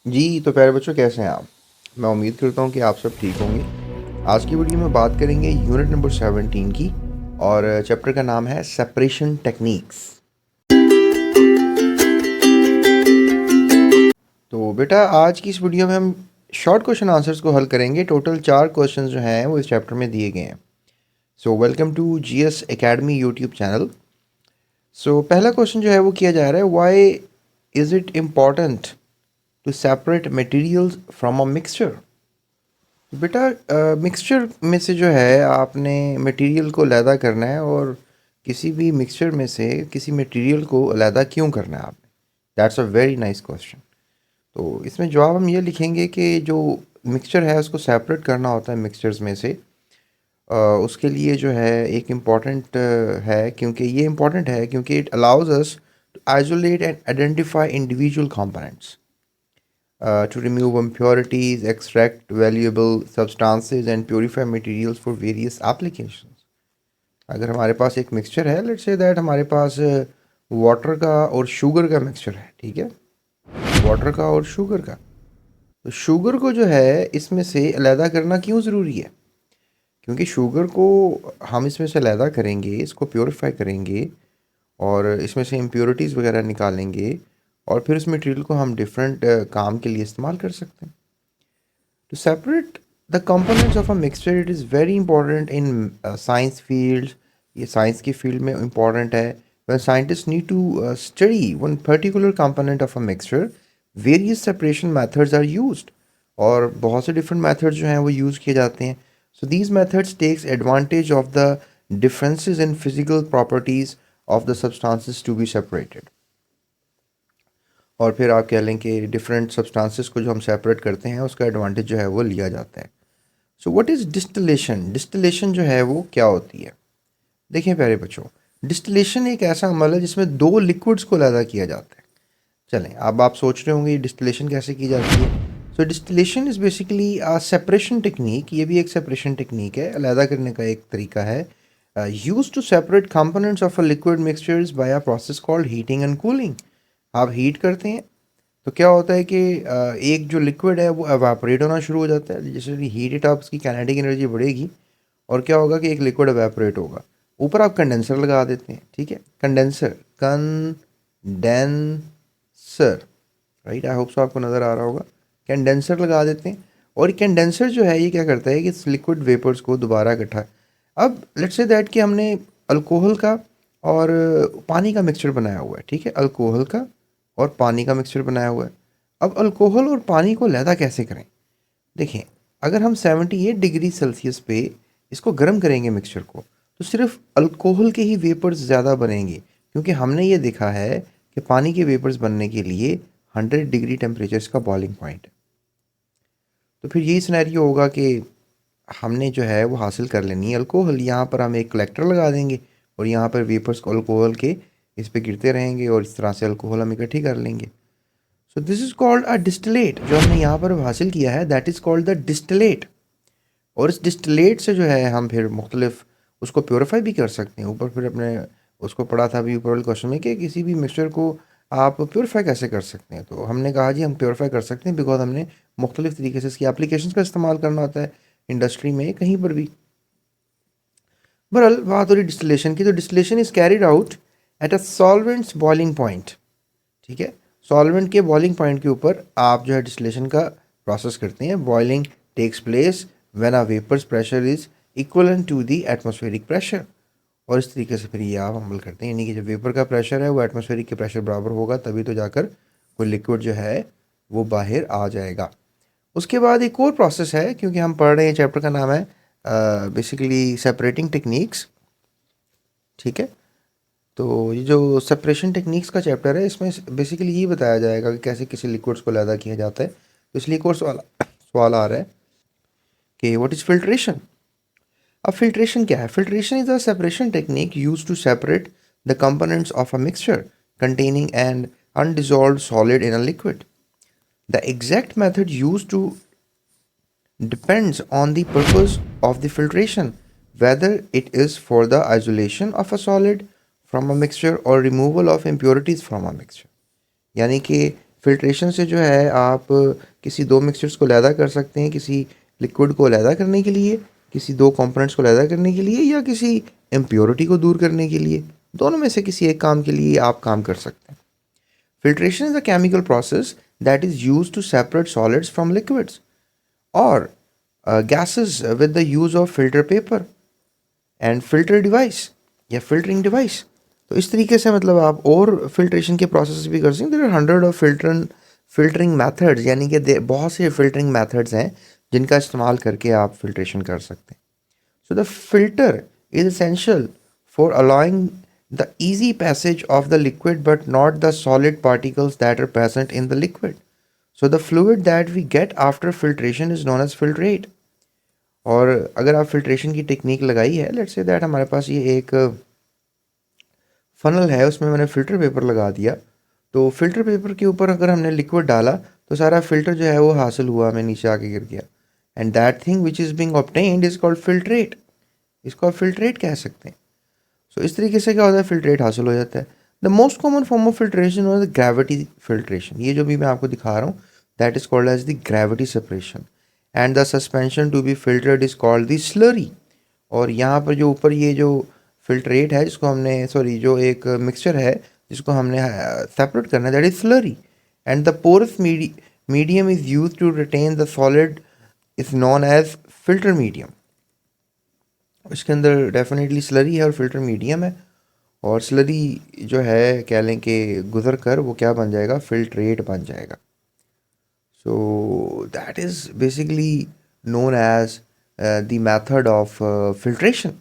जी, तो प्यारे बच्चों कैसे हैं आप? मैं उम्मीद करता हूँ कि आप सब ठीक होंगे। आज की वीडियो में बात करेंगे यूनिट नंबर 17 की और चैप्टर का नाम है सेपरेशन टेक्निक्स। तो बेटा आज की इस वीडियो में हम शॉर्ट क्वेश्चन आंसर्स को हल करेंगे। टोटल 4 क्वेश्चंस जो हैं वो इस चैप्टर में दिए गए हैं। So welcome to GS academy YouTube channel. So पहला क्वेश्चन जो है वो किया जा रहा है, why is it important to separate materials from a mixture. बेटा मिक्सचर में से जो है आपने मटेरियल को अलहदा करना है और किसी भी मिक्सचर में से किसी मटेरियल को अलहदा क्यों करना है आपने। That's a very nice question. तो इसमें जवाब हम ये लिखेंगे कि जो मिक्सचर है उसको सेपरेट करना होता है मिक्सचर्स में से। उसके लिए जो है एक इम्पॉर्टेंट है, क्योंकि ये इम्पॉर्टेंट है क्योंकि it allows us to isolate and identify individual components, to remove impurities, extract valuable substances and purify materials for various applications. अगर हमारे पास एक मिक्सचर है, लेट्स से दैट हमारे पास वाटर का और शुगर का मिक्सचर है, ठीक है, वाटर का और शुगर का। तो शुगर को जो है इसमें से अलहदा करना क्यों ज़रूरी है? क्योंकि शुगर को हम इसमें से अलहदा करेंगे, इसको प्योरीफाई करेंगे और इसमें से इम्प्योरिटीज़ वगैरह निकालेंगे और फिर उस मटेरियल को हम डिफरेंट काम के लिए इस्तेमाल कर सकते हैं। To separate the components of a mixture, it is very important in science fields. ये science की field में important है. When scientists need to study one particular component of a mixture, various separation methods are used. और बहुत से different methods जो हैं वो use किए जाते हैं. So these methods takes advantage of the differences in physical properties of the substances to be separated. और फिर आप कह लें कि डिफरेंट सब्सटेंसेस को जो हम सेपरेट करते हैं उसका एडवांटेज जो है वो लिया जाता है। So what is distillation? Distillation जो है वो क्या होती है? देखिए प्यारे बच्चों, डिस्टिलेशन एक ऐसा अमल है जिसमें दो लिक्विड्स को अलहदा किया जाता है। चलें, अब आप सोच रहे होंगे डिस्टिलेशन कैसे की जाती है। So distillation is basically a separation technique. ये भी एक सेपरेशन टेक्निक है, अलहदा करने का एक तरीका है। Use to separate components of a liquid mixtures by a process called heating and cooling. आप हीट करते हैं तो क्या होता है कि एक जो लिक्विड है वो एवापोरेट होना शुरू हो जाता है। जैसे हीट इट अप, उसकी काइनेटिक एनर्जी बढ़ेगी और क्या होगा कि एक लिक्विड एवापोरेट होगा। ऊपर आप कंडेंसर लगा देते हैं, ठीक है, condenser, condenser, right, I hope so आपको नज़र आ रहा होगा। कंडेंसर लगा देते हैं और कंडेंसर जो है ये क्या करता है कि इस लिक्विड वेपर्स को दोबारा इकट्ठा। अब लेट्स से दैट कि हमने अल्कोहल का और पानी का मिक्सचर बनाया हुआ है, ठीक है, अल्कोहल का और पानी का मिक्सचर बनाया हुआ है। अब अल्कोहल और पानी को अलहदा कैसे करें? देखें, अगर हम 78 डिग्री सेल्सियस पे इसको गर्म करेंगे मिक्सचर को, तो सिर्फ अल्कोहल के ही वेपर्स ज़्यादा बनेंगे, क्योंकि हमने ये देखा है कि पानी के वेपर्स बनने के लिए 100 डिग्री टेम्परेचर का बॉइलिंग पॉइंट है। तो फिर यही सिनेरियो होगा कि हमने जो है वो हासिल कर लेनी है अल्कोहल। यहाँ पर हम एक कलेक्टर लगा देंगे और यहाँ पर वेपर्स को अल्कोहल के इस पे गिरते रहेंगे और इस तरह से अल्कोहल हम इकट्ठी कर लेंगे। So this is called a distillate. जो हमने यहाँ पर हासिल किया है that is called the distillate. और इस डिस्टिलेट से जो है हम फिर मुख्तलिफ उसको प्योरीफाई भी कर सकते हैं। ऊपर फिर अपने उसको पढ़ा था अभी ऊपर वाले क्वेश्चन में कि किसी भी मिक्सचर को आप प्योरीफाई कैसे कर सकते हैं। तो हमने कहा जी हम प्योरीफाई कर सकते हैं बिकॉज हमने मुख्तलिफ तरीके से इसकी एप्लीकेशन का इस्तेमाल करना होता है, इंडस्ट्री में कहीं पर भी। बहरहाल बात हो रही डिस्टिलेशन की, तो distillation is carried out at a solvents boiling point, ठीक है। सॉल्वेंट के बॉइलिंग पॉइंट के ऊपर आप जो है डिस्टिलेशन का प्रोसेस करते हैं। Boiling takes place when a vapours pressure is equivalent to the atmospheric pressure. और इस तरीके से फिर ये आप अमल करते हैं, यानी कि जब वेपर का प्रेशर है वो एटमॉस्फेरिक के प्रेशर बराबर होगा तभी तो जाकर कोई लिक्विड जो है वो बाहर आ जाएगा। उसके बाद एक और प्रोसेस है, क्योंकि हम पढ़ रहे हैं, चैप्टर का नाम है बेसिकली सेपरेटिंग टेक्निक्स, ठीक है। तो ये जो सेपरेशन टेक्निक्स का चैप्टर है इसमें बेसिकली ये बताया जाएगा कि कैसे किसी लिक्विड्स को अलहदा किया जाता है। तो इसलिए एक और सवाल आ रहा है कि व्हाट इज़ फिल्ट्रेशन। अब फिल्ट्रेशन क्या है? Filtration is a separation technique use to separate the components of a mixture containing an undissolved solid in a liquid. The exact method used to depends on the purpose of the filtration, whether it is for the isolation of a solid from a mixture or removal of impurities from a mixture. यानी कि filtration से जो है आप किसी दो mixtures को अलहदा कर सकते हैं, किसी लिक्विड को अलहदा करने के लिए, किसी दो कंपोनेंट्स को अलहदा करने के लिए, या किसी इम्प्योरिटी को दूर करने के लिए। दोनों में से किसी एक काम के लिए आप काम कर सकते हैं। Filtration is a chemical process that is use to separate solids from liquids और gases with the use of filter paper and filter device या filtering device। तो इस तरीके से मतलब आप और फिल्ट्रेशन के प्रोसेस भी कर सकते हैं। There are hundred of filtering methods, यानी कि बहुत से फिल्टरिंग मेथड्स हैं जिनका इस्तेमाल करके आप फिल्ट्रेशन कर सकते हैं। So the filter is essential for allowing the easy passage of the liquid but not the solid particles that are present in the liquid. So the fluid that we get after filtration is known as filtrate. और अगर आप filtration की technique लगाई है, let's say that हमारे पास ये एक funnel है, उसमें मैंने फ़िल्टर पेपर लगा दिया, तो फ़िल्टर पेपर के ऊपर अगर हमने लिक्विड डाला तो सारा फ़िल्टर जो है वो हासिल हुआ, हमें नीचे आके गिर गया। And that thing which is being obtained is called filtrate. इसको आप फिल्ट्रेट कह सकते हैं। सो इस तरीके से क्या होता है, फिल्ट्रेट हासिल हो जाता है। The most common form of filtration और ग्रेविटी फिल्ट्रेशन, ये जो भी मैं आपको दिखा रहा हूँ, that is called as the gravity separation. And the suspension to be filtered is called the slurry. और यहाँ पर जो ऊपर ये जो फिल्ट्रेट है, जिसको हमने जो एक मिक्सचर है जिसको हमने सेपरेट करना है, that is slurry. And the porous medium is use to retain the solid is known as filter medium. इसके अंदर डेफिनेटली स्लरी है और फिल्टर मीडियम है, और स्लरी जो है कह लें कि गुजर कर वो क्या बन जाएगा, फिल्ट्रेट बन जाएगा। So that is basically known as the method of filtration.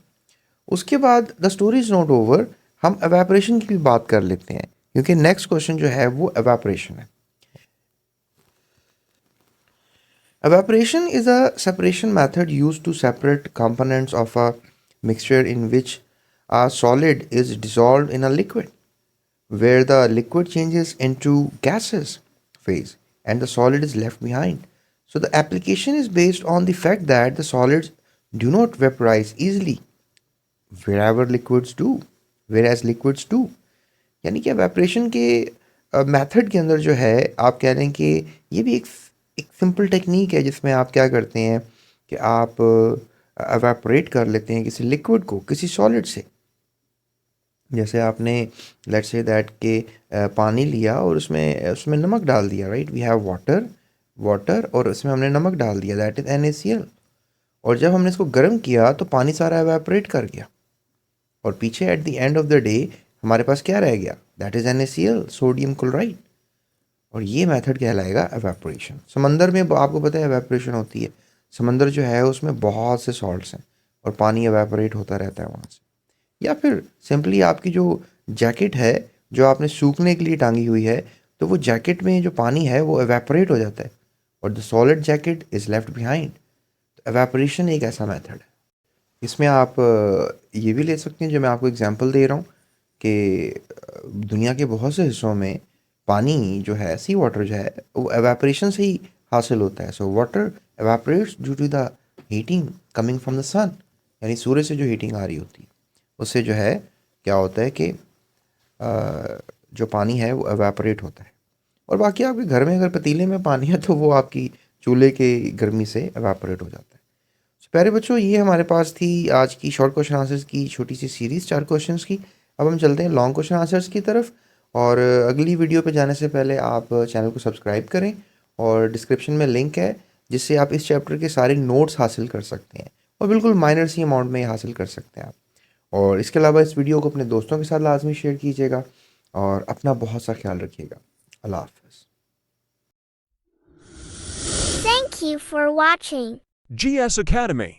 उसके बाद the story is not over, हम एवेपोरेशन की भी बात कर लेते हैं, क्योंकि नेक्स्ट क्वेश्चन जो है वो एवेपोरेशन है। Evaporation is a separation method used to separate components of a mixture in which a solid is dissolved in a liquid, where the liquid changes into gases phase and the solid is left behind. So the application is based on the fact that the solids do not vaporize easily, whereas liquids do। यानी कि evaporation के method के अंदर जो है, आप कह रहे हैं कि ये भी एक सिंपल टेक्निक है जिसमें आप क्या करते हैं कि आप एवेपोरेट कर लेते हैं किसी लिक्विड को किसी सॉलिड से। जैसे आपने लेट्स से दैट के पानी लिया और उसमें नमक डाल दिया, राइट, वी हैव वाटर और उसमें हमने नमक डाल दिया, दैट इज NaCl। और जब हमने इसको गर्म किया तो पानी सारा एवेपोरेट कर गया, और पीछे at the end of the day हमारे पास क्या रह गया, that is NaCl, sodium chloride. और ये मेथड कहलाएगा एवेपोरेशन। समंदर में आपको पता है एवेपोरेशन होती है, समंदर जो है उसमें बहुत से सॉल्ट्स हैं और पानी एवेपोरेट होता रहता है वहाँ से। या फिर सिंपली आपकी जो जैकेट है जो आपने सूखने के लिए टांगी हुई है, तो वो जैकेट में जो पानी है वो एवेपोरेट हो जाता है और the solid jacket is left behind. तो एवेपोरेशन एक ऐसा मेथड है। इसमें आप ये भी ले सकते हैं, जो मैं आपको एग्जांपल दे रहा हूँ, कि दुनिया के बहुत से हिस्सों में पानी जो है, सी वाटर जो है, वो एवेपोरेशन से ही हासिल होता है। So water evaporates due to the heating coming from the sun, यानी सूर्य से जो हीटिंग आ रही होती है उससे जो है क्या होता है कि जो पानी है वो एवेपोरेट होता है। और बाकी आपके घर में अगर पतीले में पानी है तो वो आपकी चूल्हे के गर्मी से एवेपोरेट हो जाता है। तो प्यारे बच्चों, ये हमारे पास थी आज की शॉर्ट क्वेश्चन आंसर्स की छोटी सी सीरीज़ 4 क्वेश्चंस की। अब हम चलते हैं लॉन्ग क्वेश्चन आंसर्स की तरफ। और अगली वीडियो पे जाने से पहले आप चैनल को सब्सक्राइब करें, और डिस्क्रिप्शन में लिंक है जिससे आप इस चैप्टर के सारे नोट्स हासिल कर सकते हैं, और बिल्कुल माइनर सी अमाउंट में हासिल कर सकते हैं आप। और इसके अलावा इस वीडियो को अपने दोस्तों के साथ लाजमी शेयर कीजिएगा, और अपना बहुत सा ख्याल रखिएगा। अल्लाह हाफ़िज़। Thank you for watching GS Academy.